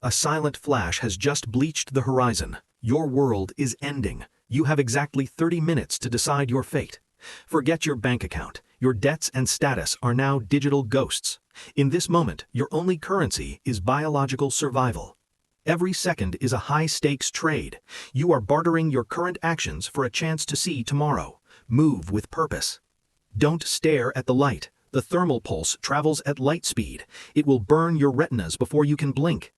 A silent flash has just bleached the horizon. Your world is ending. You have exactly 30 minutes to decide your fate. Forget your bank account. Your debts and status are now digital ghosts. In this moment, your only currency is biological survival. Every second is a high-stakes trade. You are bartering your current actions for a chance to see tomorrow. Move with purpose. Don't stare at the light. The thermal pulse travels at light speed. It will burn your retinas before you can blink.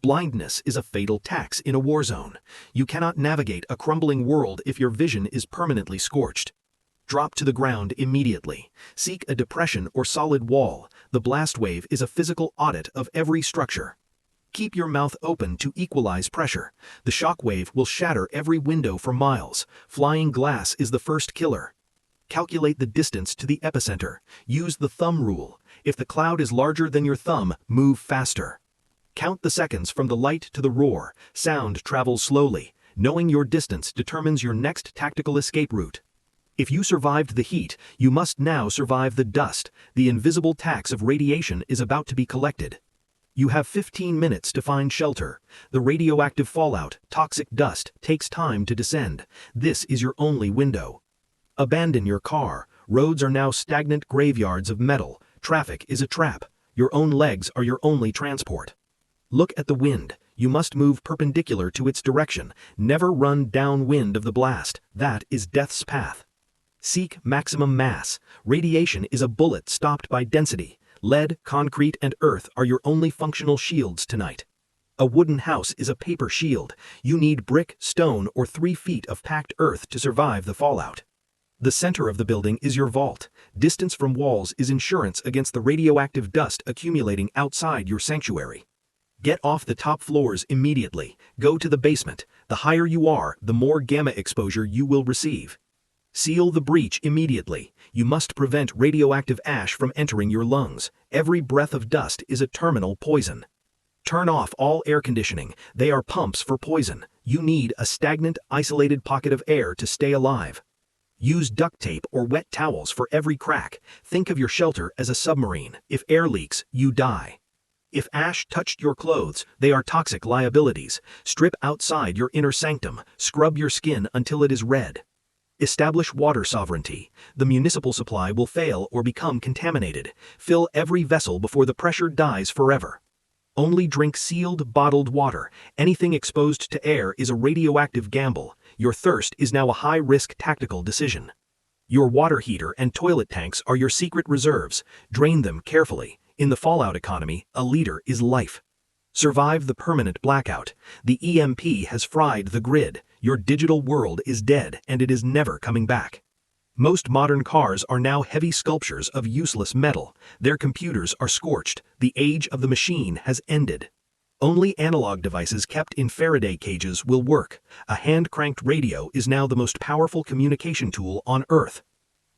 Blindness is a fatal tax in a war zone. You cannot navigate a crumbling world if your vision is permanently scorched. Drop to the ground immediately. Seek a depression or solid wall. The blast wave is a physical audit of every structure. Keep your mouth open to equalize pressure. The shock wave will shatter every window for miles. Flying glass is the first killer. Calculate the distance to the epicenter. Use the thumb rule. If the cloud is larger than your thumb, move faster. Count the seconds from the light to the roar. Sound travels slowly. Knowing your distance determines your next tactical escape route. If you survived the heat, you must now survive the dust. The invisible tax of radiation is about to be collected. You have 15 minutes to find shelter. The radioactive fallout, toxic dust, takes time to descend. This is your only window. Abandon your car. Roads are now stagnant graveyards of metal. Traffic is a trap. Your own legs are your only transport. Look at the wind. You must move perpendicular to its direction. Never run downwind of the blast. That is death's path. Seek maximum mass. Radiation is a bullet stopped by density. Lead, concrete, and earth are your only functional shields tonight. A wooden house is a paper shield. You need brick, stone, or 3 feet of packed earth to survive the fallout. The center of the building is your vault. Distance from walls is insurance against the radioactive dust accumulating outside your sanctuary. Get off the top floors immediately. Go to the basement. The higher you are, the more gamma exposure you will receive. Seal the breach immediately. You must prevent radioactive ash from entering your lungs. Every breath of dust is a terminal poison. Turn off all air conditioning. They are pumps for poison. You need a stagnant, isolated pocket of air to stay alive. Use duct tape or wet towels for every crack. Think of your shelter as a submarine. If air leaks, you die. If ash touched your clothes, they are toxic liabilities. Strip outside your inner sanctum. Scrub your skin until it is red. Establish water sovereignty. The municipal supply will fail or become contaminated. Fill every vessel before the pressure dies forever. Only drink sealed, bottled water. Anything exposed to air is a radioactive gamble. Your thirst is now a high-risk tactical decision. Your water heater and toilet tanks are your secret reserves. Drain them carefully. In the fallout economy, a liter is life. Survive the permanent blackout. The EMP has fried the grid. Your digital world is dead, and it is never coming back. Most modern cars are now heavy sculptures of useless metal. Their computers are scorched. The age of the machine has ended. Only analog devices kept in Faraday cages will work. A hand-cranked radio is now the most powerful communication tool on Earth.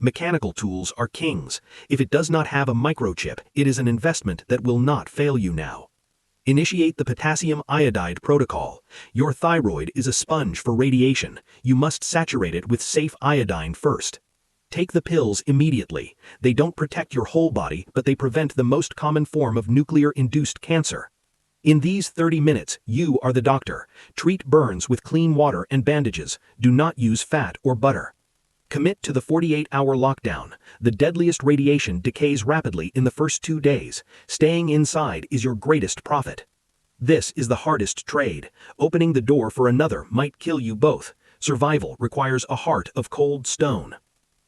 Mechanical tools are kings. If it does not have a microchip, it is an investment that will not fail you now. Initiate the potassium iodide protocol. Your thyroid is a sponge for radiation. You must saturate it with safe iodine first. Take the pills immediately. They don't protect your whole body, but they prevent the most common form of nuclear-induced cancer. In these 30 minutes, you are the doctor. Treat burns with clean water and bandages. Do not use fat or butter. Commit to the 48-hour lockdown. The deadliest radiation decays rapidly in the first 2 days. Staying inside is your greatest profit. This is the hardest trade. Opening the door for another might kill you both. Survival requires a heart of cold stone.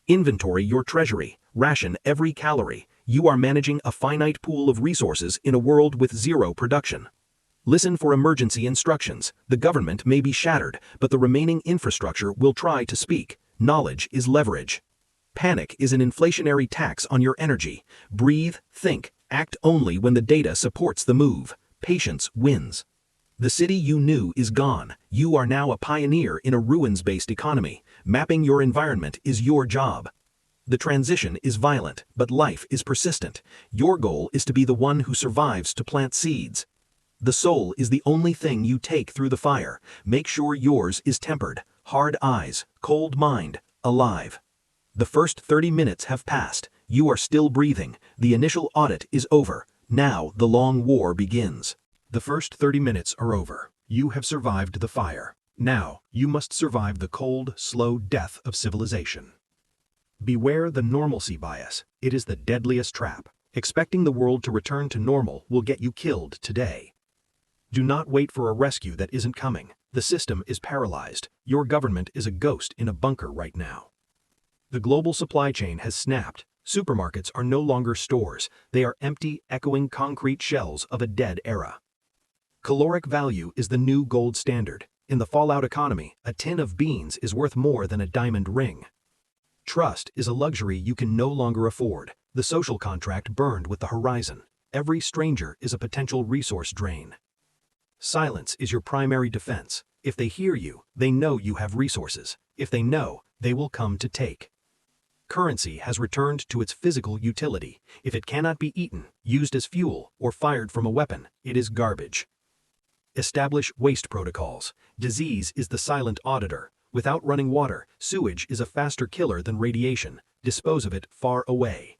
Inventory your treasury. Ration every calorie. You are managing a finite pool of resources in a world with zero production. Listen for emergency instructions. The government may be shattered, but the remaining infrastructure will try to speak. Knowledge is leverage. Panic is an inflationary tax on your energy. Breathe, think, act only when the data supports the move. Patience wins. The city you knew is gone. You are now a pioneer in a ruins-based economy. Mapping your environment is your job. The transition is violent, but life is persistent. Your goal is to be the one who survives to plant seeds. The soul is the only thing you take through the fire. Make sure yours is tempered. Hard eyes, cold mind, alive. The first 30 minutes have passed. You are still breathing. The initial audit is over. Now the long war begins. The first 30 minutes are over. You have survived the fire. Now, you must survive the cold, slow death of civilization. Beware the normalcy bias. It is the deadliest trap. Expecting the world to return to normal will get you killed today. Do not wait for a rescue that isn't coming. The system is paralyzed. Your government is a ghost in a bunker right now. The global supply chain has snapped. Supermarkets are no longer stores. They are empty, echoing concrete shells of a dead era. Caloric value is the new gold standard. In the fallout economy, a tin of beans is worth more than a diamond ring. Trust is a luxury you can no longer afford. The social contract burned with the horizon. Every stranger is a potential resource drain. Silence is your primary defense. If they hear you, they know you have resources. If they know, they will come to take. Currency has returned to its physical utility. If it cannot be eaten, used as fuel, or fired from a weapon, it is garbage. Establish waste protocols. Disease is the silent auditor. Without running water, sewage is a faster killer than radiation. Dispose of it far away.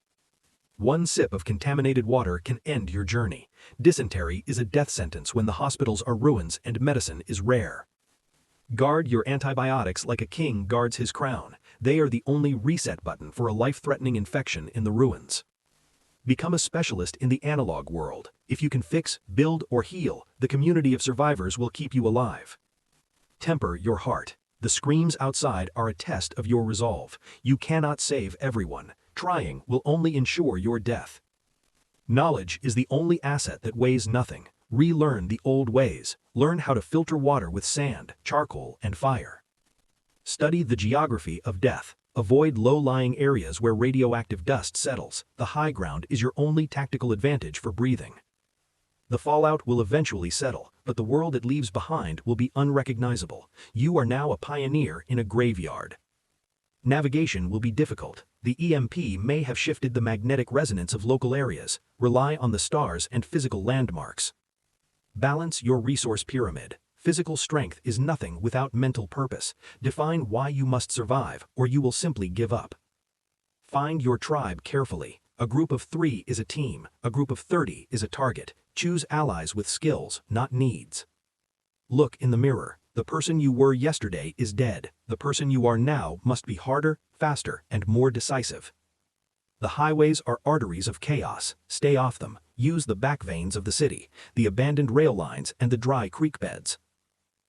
One sip of contaminated water can end your journey. Dysentery is a death sentence when the hospitals are ruins and medicine is rare. Guard your antibiotics like a king guards his crown. They are the only reset button for a life-threatening infection in the ruins. Become a specialist in the analog world. If you can fix, build, or heal, the community of survivors will keep you alive. Temper your heart. The screams outside are a test of your resolve. You cannot save everyone. Trying will only ensure your death. Knowledge is the only asset that weighs nothing. Relearn the old ways. Learn how to filter water with sand, charcoal, and fire. Study the geography of death. Avoid low-lying areas where radioactive dust settles. The high ground is your only tactical advantage for breathing. The fallout will eventually settle, but the world it leaves behind will be unrecognizable. You are now a pioneer in a graveyard. Navigation will be difficult. The EMP may have shifted the magnetic resonance of local areas. Rely on the stars and physical landmarks. Balance your resource pyramid. Physical strength is nothing without mental purpose. Define why you must survive, or you will simply give up. Find your tribe carefully. A group of 3 is a team. A group of 30 is a target. Choose allies with skills, not needs. Look in the mirror. The person you were yesterday is dead. The person you are now must be harder, faster, and more decisive. The highways are arteries of chaos. Stay off them. Use the back veins of the city, the abandoned rail lines, and the dry creek beds.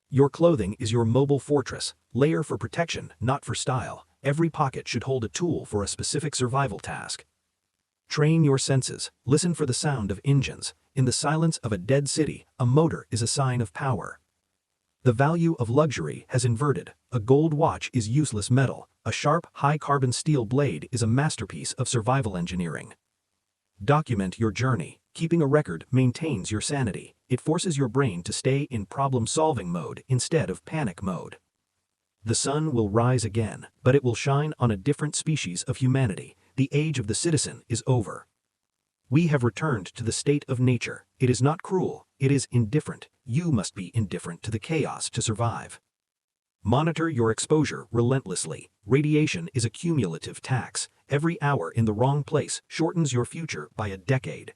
Your clothing is your mobile fortress. Layer for protection, not for style. Every pocket should hold a tool for a specific survival task. Train your senses. Listen for the sound of engines. In the silence of a dead city, a motor is a sign of power. The value of luxury has inverted. A gold watch is useless metal. A sharp, high-carbon steel blade is a masterpiece of survival engineering. Document your journey. Keeping a record maintains your sanity. It forces your brain to stay in problem-solving mode instead of panic mode. The sun will rise again, but it will shine on a different species of humanity. The age of the citizen is over. We have returned to the state of nature. It is not cruel, it is indifferent. You must be indifferent to the chaos to survive. Monitor your exposure relentlessly. Radiation is a cumulative tax. Every hour in the wrong place shortens your future by a decade.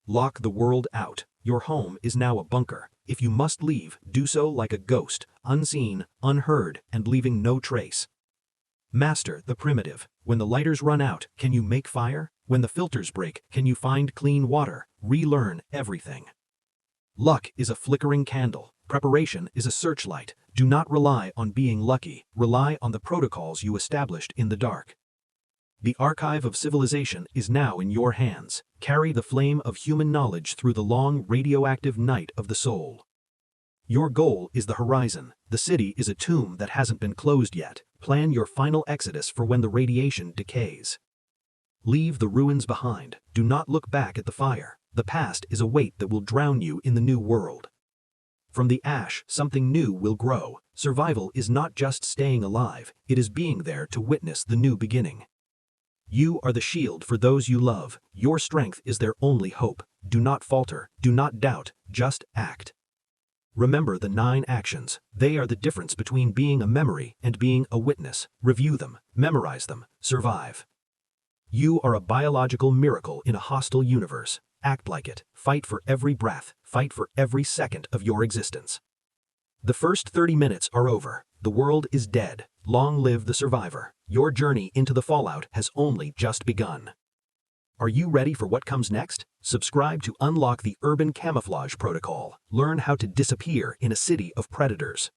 Lock the world out. Your home is now a bunker. If you must leave, do so like a ghost, unseen, unheard, and leaving no trace. Master the primitive. When the lighters run out, can you make fire? When the filters break, can you find clean water? Relearn everything. Luck is a flickering candle. Preparation is a searchlight. Do not rely on being lucky. Rely on the protocols you established in the dark. The archive of civilization is now in your hands. Carry the flame of human knowledge through the long radioactive night of the soul. Your goal is the horizon. The city is a tomb that hasn't been closed yet. Plan your final exodus for when the radiation decays. Leave the ruins behind. Do not look back at the fire. The past is a weight that will drown you in the new world. From the ash, something new will grow. Survival is not just staying alive, it is being there to witness the new beginning. You are the shield for those you love. Your strength is their only hope. Do not falter. Do not doubt. Just act. Remember the 9 actions. They are the difference between being a memory and being a witness. Review them. Memorize them. Survive. You are a biological miracle in a hostile universe. Act like it. Fight for every breath. Fight for every second of your existence. The first 30 minutes are over. The world is dead. Long live the survivor. Your journey into the fallout has only just begun. Are you ready for what comes next? Subscribe to unlock the urban camouflage protocol. Learn how to disappear in a city of predators.